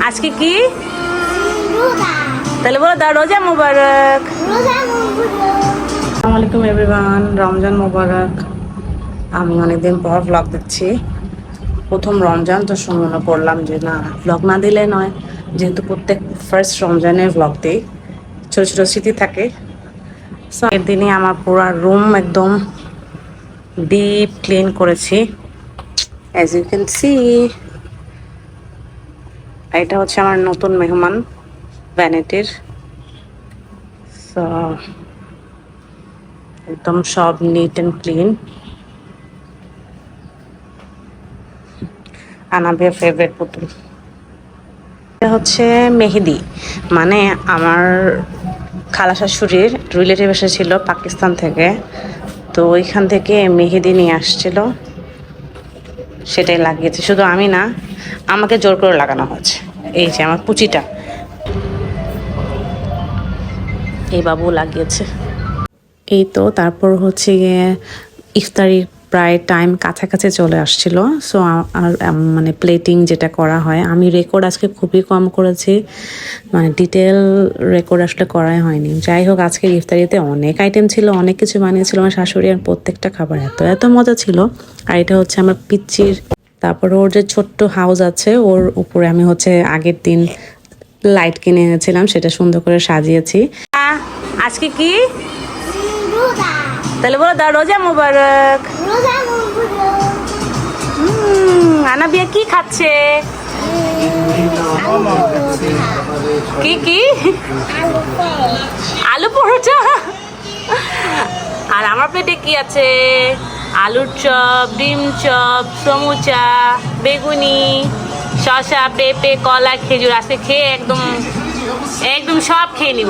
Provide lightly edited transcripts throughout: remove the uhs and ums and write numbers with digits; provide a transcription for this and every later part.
আজকে কি তাহলে বলো দা রোজা মুবারক। আসসালামু আলাইকুম এভরিওয়ান, রমজান মুবারক। আমি অনেকদিন পর ব্লগ দিচ্ছি, প্রথম রমজান তো মনে করলাম যে না ব্লগ না দিলে নয়, যেহেতু প্রত্যেক ফার্স্ট রমজানে ব্লগ দিই, ছোটো ছোটো স্মৃতি থাকে। সো এর দিনে আমার পুরো রুম একদম ডিপ ক্লিন করেছি, অ্যাজ ইউ ক্যান সি। এটা হচ্ছে আমার নতুন মেহমান ভ্যানিটির। সো একদম সব নিট অ্যান্ড ক্লিন। আনাবিয়ার ফেভারিট পুতুল। এটা হচ্ছে মেহেদি, মানে আমার খালা শাশুড়ির রিলেটিভ এসেছিল পাকিস্তান থেকে, তো ওইখান থেকে মেহেদি নিয়ে আসছিল, সেটাই লাগিয়েছে। শুধু আমি না, আমাকে জোর করে লাগানো হয়েছে। এই যে আমার পুচিটা, এই বাবু লাগিয়েছে। এই তো তারপর হচ্ছে গিয়ে ইফতারির প্রায় টাইম কাছাকাছি চলে আসছিল। সো আর মানে প্লেটিং যেটা করা হয়, আমি রেকর্ড আজকে খুবই কম করেছি, মানে ডিটেল রেকর্ড আসলে করাই হয়নি। যাই হোক, আজকে ইফতারিতে অনেক আইটেম ছিল, অনেক কিছু বানিয়েছিল আমার শাশুড়ি, আর প্রত্যেকটা খাবার এত এত মজা ছিল। আর এটা হচ্ছে আমার পিচ্চির, তারপর ওর যে ছোট্ট হাউস আছে ওর উপরে আমি হচ্ছে আগের দিন লাইট কিনে এনেছিলাম, সেটা সুন্দর করে সাজিয়েছি। আজকে কি তাহলে বলো দা রোজা মুবারক। আনাবিয়া কি খাচ্ছে? কি কি? আলু পরোটা। আর আমার প্লেটে কি আছে? আলুর চপ, ডিম চপ, সমুচা, বেগুনি, শসা, পেঁপে, কলা, খেজুর। আজকে খেয়ে একদম একদম সব খেয়ে নিব।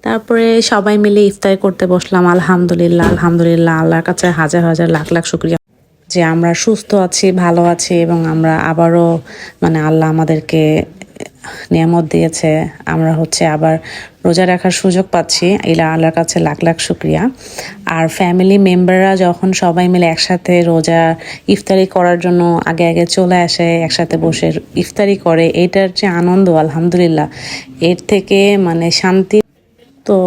তারপরে সবাই মিলে ইফতার করতে বসলাম। আলহামদুলিল্লাহ আলহামদুলিল্লাহ, আল্লাহর কাছে হাজার হাজার লাখ লাখ শুকরিয়া যে আমরা সুস্থ আছি, ভালো আছি, এবং আমরা আবারও মানে আল্লাহ আমাদেরকে নিয়ামত দিয়েছে, আমরা হচ্ছে আবার রোজা রাখার সুযোগ পাচ্ছি। আল্লাহর কাছে লাখ লাখ শুকরিয়া। আর ফ্যামিলি মেম্বাররা যখন সবাই মিলে একসাথে রোজা ইফতারি করার জন্য আগে আগে চলে আসে, একসাথে বসে ইফতারি করে, এটার যে আনন্দ আলহামদুলিল্লাহ, এর থেকে মানে শান্তি তো।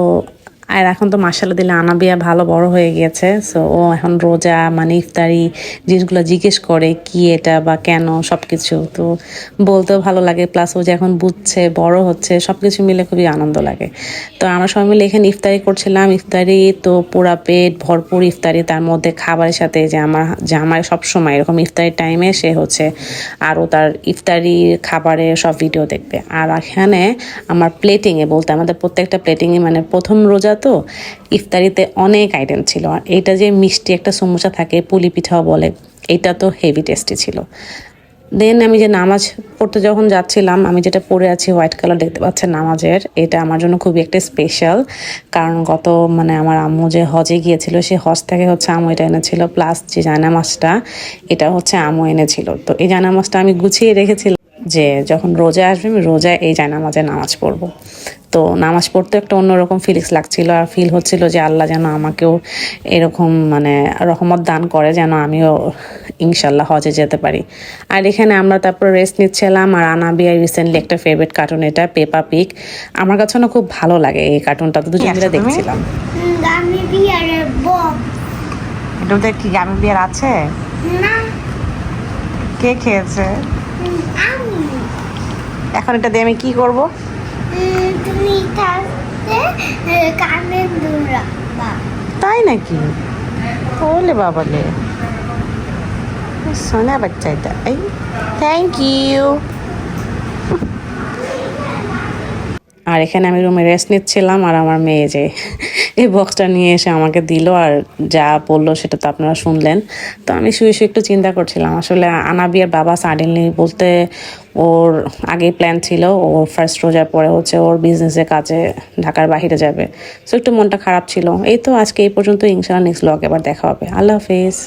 আর এখন তো মাশাআল্লাহ দিলে আনাবিয়া ভালো বড় হয়ে গিয়েছে। সো ও এখন রোজা মানে ইফতারি জিনিসগুলো জিজ্ঞেস করে কি এটা বা কেন, সব কিছু তো বলতেও ভালো লাগে। প্লাস ও যে এখন বুঝছে, বড় হচ্ছে, সব কিছু মিলে খুবই আনন্দ লাগে। তো আমরা সবাই মিলে এখানে ইফতারি করছিলাম। ইফতারি তো পুরা পেট ভরপুর ইফতারি, তার মধ্যে খাবারের সাথে যে আমার সবসময় এরকম ইফতারির টাইমে সে হচ্ছে আরও তার ইফতারি খাবারের সব ভিডিও দেখবে। আর এখানে আমার প্লেটিংয়ে বলতে আমাদের প্রত্যেকটা প্লেটিংয়ে, মানে প্রথম রোজা তো ইফতারিতে অনেক আইটেম ছিল। আর এইটা যে মিষ্টি একটা সমোসা থাকে, পুলি পিঠাও বলে, এটা তো হেভি টেস্টি ছিল। দেন আমি যে নামাজ পড়তে যখন যাচ্ছিলাম, আমি যেটা পরে আছি হোয়াইট কালার দেখতে পাচ্ছেন নামাজের, এটা আমার জন্য খুবই একটা স্পেশাল। কারণ গত মানে আমার আম্মু যে হজে গিয়েছিল, সে হজ থেকে হচ্ছে আম্মু এটা এনেছিল। প্লাস যে জায়নামাজটা, এটা হচ্ছে আম্মু এনেছিল। তো এই জায়নামাজটা আমি গুছিয়ে রেখেছিলাম যে যখন রোজা আসবে আমি রোজায় এই জায়নামাজে নামাজ পড়বো। তো নামাজ পড়তে একটা অন্যরকম ফিলিংস লাগছিল, আর ফিল হচ্ছিল যে আল্লাহ যেন আমাকেও এরকম মানে রহমত দান করে, যেন আমিও ইনশাল্লাহ হজে যেতে পারি। আর এখানে আমরা তারপর রেস্ট নিচ্ছিলাম। আর আনাবিয়া রিসেন্টলি একটা ফেভারিট কার্টুন, এটা পেপা পিগ, আমার কাছে না খুব ভালো লাগে এই কার্টুনটা, তো দুজন মিলে দেখছিলাম। এটাতে কি গামি বিয়ার আছে? কে খেয়েছে? এখন এটা দিয়ে আমি কি করবো? তাই নাকি? ওলে বাবালে, সোনা বাচ্চা এটা। এই থ্যাংক ইউ। আর এখানে আমি রুমে রেস্ট নিচ্ছিলাম, আর আমার মেয়ে যে এই বক্সটা নিয়ে এসে আমাকে দিল, আর যা বললো সেটা তো আপনারা শুনলেন। তো আমি শুয়ে শুয়ে একটু চিন্তা করছিলাম, আসলে আনাবিয়ার বাবা সাডেনলি বলতে ওর আগেই প্ল্যান ছিল, ওর ফার্স্ট রোজার পরে হচ্ছে ওর বিজনেসের কাজে ঢাকার বাইরে যাবে। সো একটু মনটা খারাপ ছিল। এই তো আজকে এই পর্যন্ত, ইনশাআল্লাহ নেক্সট ব্লগে আবার দেখা হবে। আল্লাহ হাফেজ।